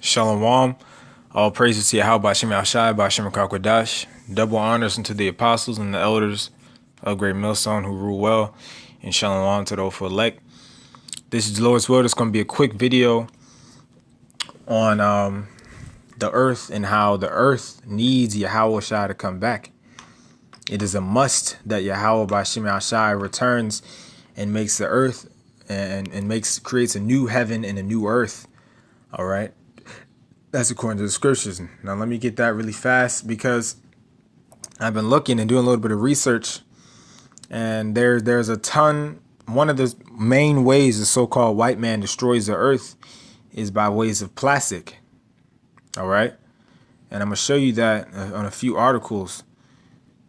Shalom. All praises to Yahawashi Bashim Kakwadash. Double honors unto the apostles and the elders of Great Millstone who rule well. And Shalom to those who elect. This is the Lord's Word. It's going to be a quick video on the earth and how the earth needs Yahawashi to come back. It is a must that Yahweh Bashim returns and makes the earth and creates a new heaven and a new earth. All right. That's according to the scriptures. Now, let me get that really fast because I've been looking and doing a little bit of research, and there's a ton. One of the main ways the so-called white man destroys the earth is by ways of plastic. All right. And I'm going to show you that on a few articles.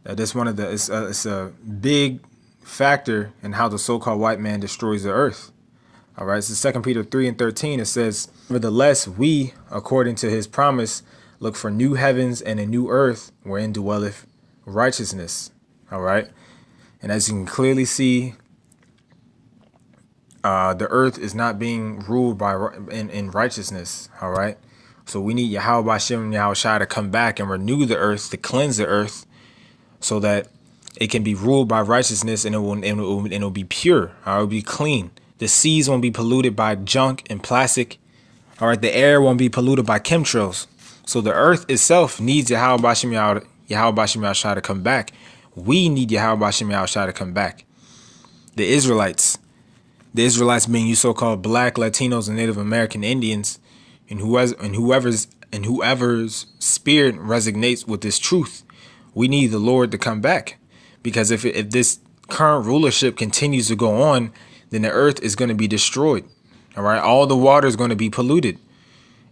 That is one of the it's a big factor in how the so-called white man destroys the earth. All right, so 2 Peter 3:13, it says, "Nevertheless, we, according to his promise, look for new heavens and a new earth wherein dwelleth righteousness." All right. And as you can clearly see, the earth is not being ruled in righteousness. All right. So we need Yahweh Bashem Yahushua to come back and renew the earth, to cleanse the earth, so that it can be ruled by righteousness and it will be pure. It will be clean. The seas won't be polluted by junk and plastic. All right, the air won't be polluted by chemtrails. So the earth itself needs Yahweh Bashem Yahushua to come back. We need Yahweh Bashem Yahushua to come back. The Israelites being you so-called Black, Latinos, and Native American Indians, and whoever's spirit resonates with this truth, we need the Lord to come back, because if this current rulership continues to go on, then the earth is going to be destroyed. All right. All the water is going to be polluted.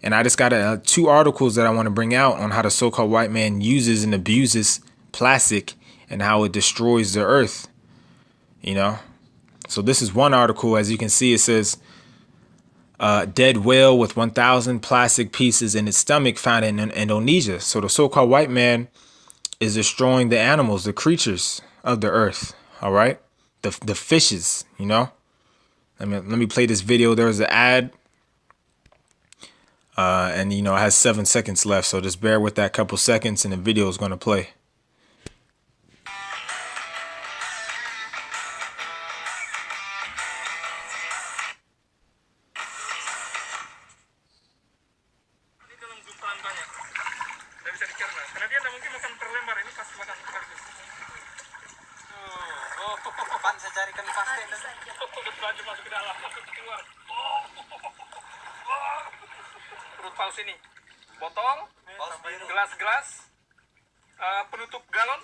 And I just got two articles that I want to bring out on how the so-called white man uses and abuses plastic and how it destroys the earth. You know, so this is one article. As you can see, it says dead whale with 1,000 plastic pieces in its stomach found in Indonesia. So the so-called white man is destroying the animals, the creatures of the earth. All right. The fishes, you know. Let me play this video. There's an ad, and it has 7 seconds left, so just bear with that couple seconds, and the video is going to play. Saya carikan plastik masuk ke dalam, keluar. Perut paus ini, botol, gelas-gelas, penutup galon.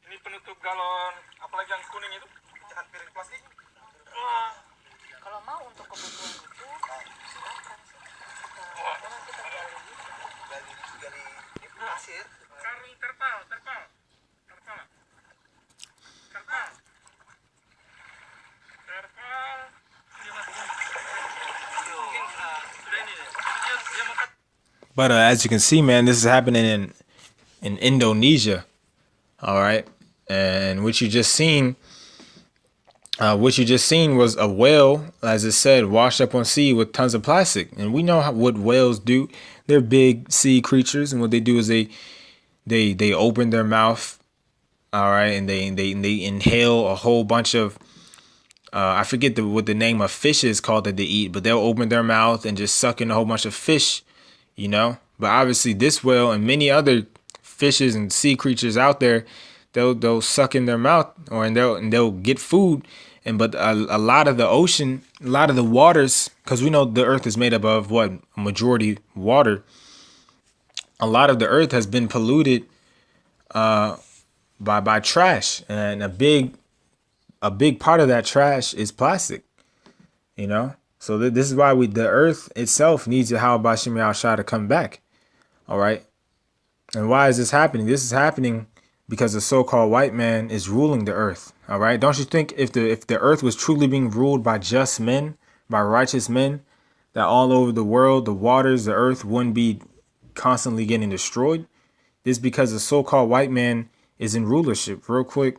Ini penutup galon, apalagi yang kuning itu, pecahan piring plastik. Kalau mau untuk kebutuhan itu, silakan. Karena kita gali pasir. Karung terpal. But as you can see, man, this is happening in Indonesia. All right. And what you just seen was a whale, as it said, washed up on sea with tons of plastic. And we know what whales do. They're big sea creatures. And what they do is they open their mouth. All right. And they inhale a whole bunch of I forget what the name of fish is called that they eat, but they'll open their mouth and just suck in a whole bunch of fish, you know. But obviously this whale and many other fishes and sea creatures out there, they'll suck in their mouth and they'll get food. But a lot of the ocean, a lot of the waters, because we know the earth is made up of what? A majority water. A lot of the earth has been polluted by trash, and a big part of that trash is plastic, you know. So this is why the earth itself needs Yahweh Bashem Yahushua to come back. All right. And why is this happening? This is happening because the so-called white man is ruling the earth. All right. Don't you think if the earth was truly being ruled by just men, by righteous men, that all over the world, the waters, the earth wouldn't be constantly getting destroyed? This is because the so-called white man is in rulership. Real quick.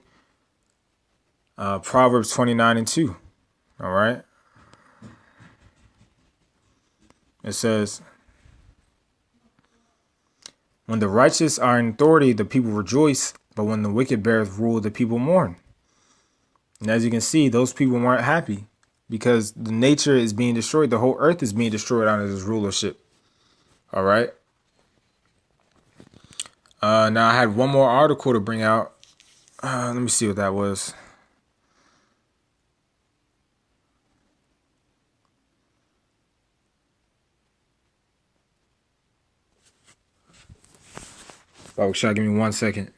Proverbs 29:2. All right. It says, when the righteous are in authority, the people rejoice, but when the wicked bears rule, the people mourn. And as you can see, those people weren't happy because the nature is being destroyed. The whole earth is being destroyed under this rulership. All right. Now I had one more article to bring out. Let me see what that was. Oh, shall I give me 1 second?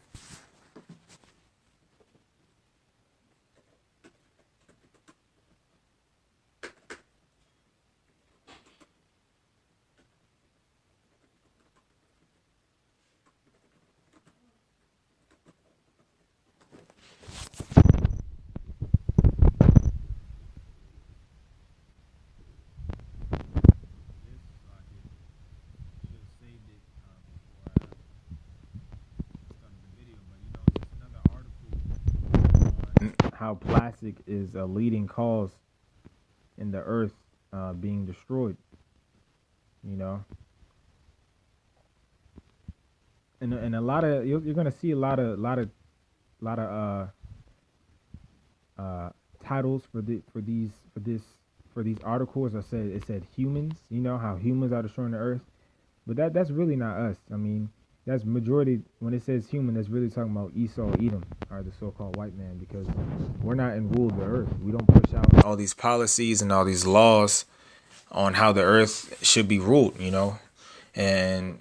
How plastic is a leading cause in the earth being destroyed, you know, and a lot of you're gonna see a lot of titles for these articles. It said humans, you know, how humans are destroying the earth, but that's really not us. I mean, that's majority. When it says human, that's really talking about Esau, Edom, or the so-called white man, because we're not in rule of the earth. We don't push out all these policies and all these laws on how the earth should be ruled, you know, and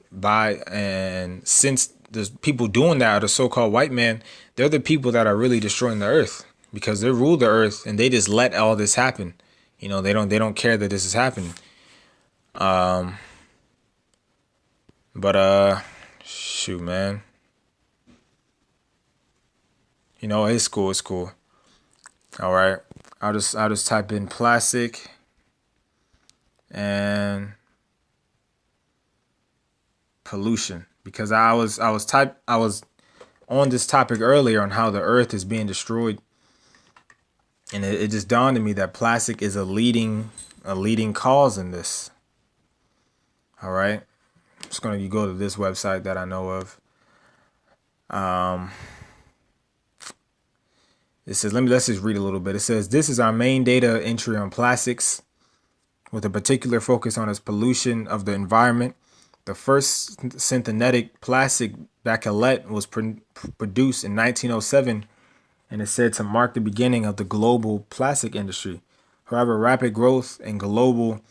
since the people doing that are the so-called white man, they're the people that are really destroying the earth because they rule the earth and they just let all this happen. You know, they don't care that this is happening. But shoot, man. You know, it's cool. It's cool. All right. I'll just type in plastic and pollution because I was on this topic earlier on how the earth is being destroyed, and it just dawned on me that plastic is a leading cause in this. All right. I'm just gonna go to this website that I know of. It says, let's just read a little bit. It says, this is our main data entry on plastics with a particular focus on its pollution of the environment. The first synthetic plastic bakelite was produced in 1907 and is said to mark the beginning of the global plastic industry. However, rapid growth in global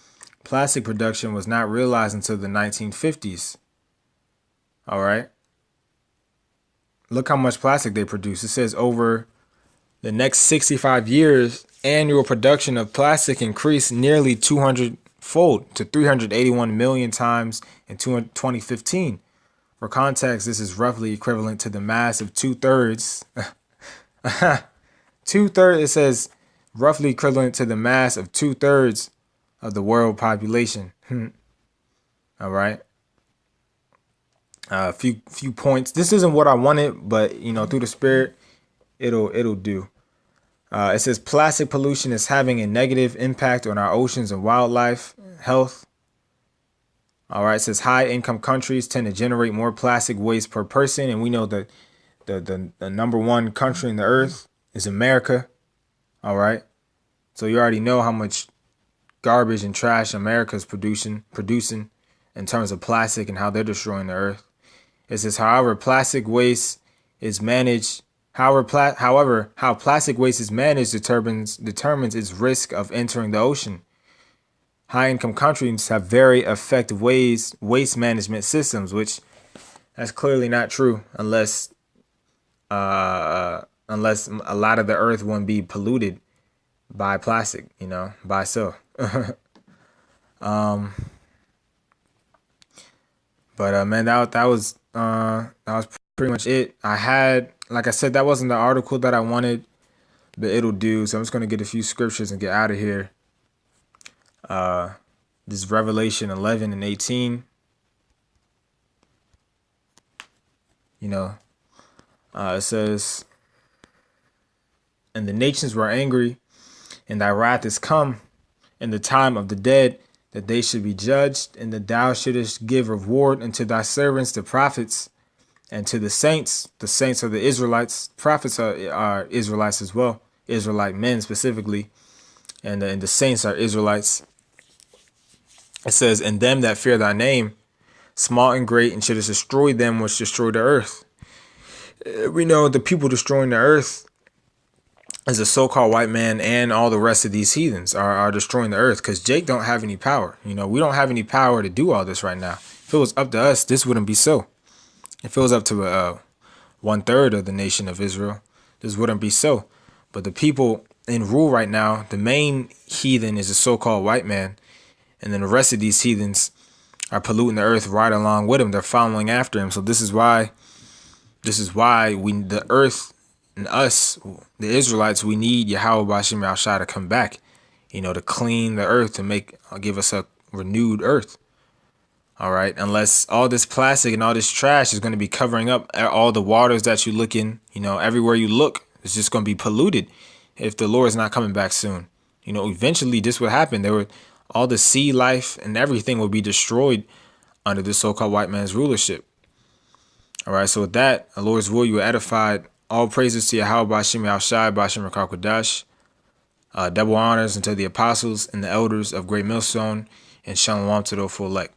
plastic production was not realized until the 1950s. All right. Look how much plastic they produce. It says over the next 65 years, annual production of plastic increased nearly 200-fold to 381 million times in 2015. For context, this is roughly equivalent to the mass of two-thirds. It says roughly equivalent to the mass of two-thirds of the world population. All right. A few points. This isn't what I wanted, but you know, through the spirit, it'll do. It says plastic pollution is having a negative impact on our oceans and wildlife health. All right. It says high income countries tend to generate more plastic waste per person. And we know that the number one country in the earth is America. All right. So you already know how much garbage and trash America is producing in terms of plastic and how they're destroying the earth. It says, however, plastic waste is managed. However, how plastic waste is managed determines its risk of entering the ocean. High-income countries have very effective waste management systems, which that's clearly not true unless a lot of the earth wouldn't be polluted by plastic, you know, by itself. But man, that was pretty much it. I had, like I said, that wasn't the article that I wanted, but it'll do. So I'm just gonna get a few scriptures and get out of here. This is Revelation 11 and 18. You know, it says, and the nations were angry, and thy wrath is come, and the time of the dead that they should be judged, and that thou shouldest give reward unto thy servants, the prophets, and to the saints. The saints are the Israelites. Prophets are Israelites as well, Israelite men specifically, and the saints are Israelites. It says, "And them that fear thy name, small and great, and shouldest destroy them which destroy the earth." We know the people destroying the earth is a so-called white man, and all the rest of these heathens are destroying the earth, because Jake don't have any power. We don't have any power to do all this right now. If it was up to us, this wouldn't be so. If it was up to 1/3 of the nation of Israel, this wouldn't be so. But the people in rule right now, the main heathen is a so-called white man, and then the rest of these heathens are polluting the earth right along with him. They're following after him. So this is why the earth and us, the Israelites, we need Yahawashi to come back, to clean the earth, to give us a renewed earth. All right. Unless all this plastic and all this trash is going to be covering up all the waters that you look in, everywhere you look, it's just going to be polluted if the Lord is not coming back soon. Eventually this would happen. All the sea life and everything will be destroyed under the so-called white man's rulership. All right. So with that, the Lord's will, you are edified. All praises to Yahweh Bashim Yahushai Bashim Rakakwadash. Double honors unto the apostles and the elders of Great Millstone, and shalom to the full elect.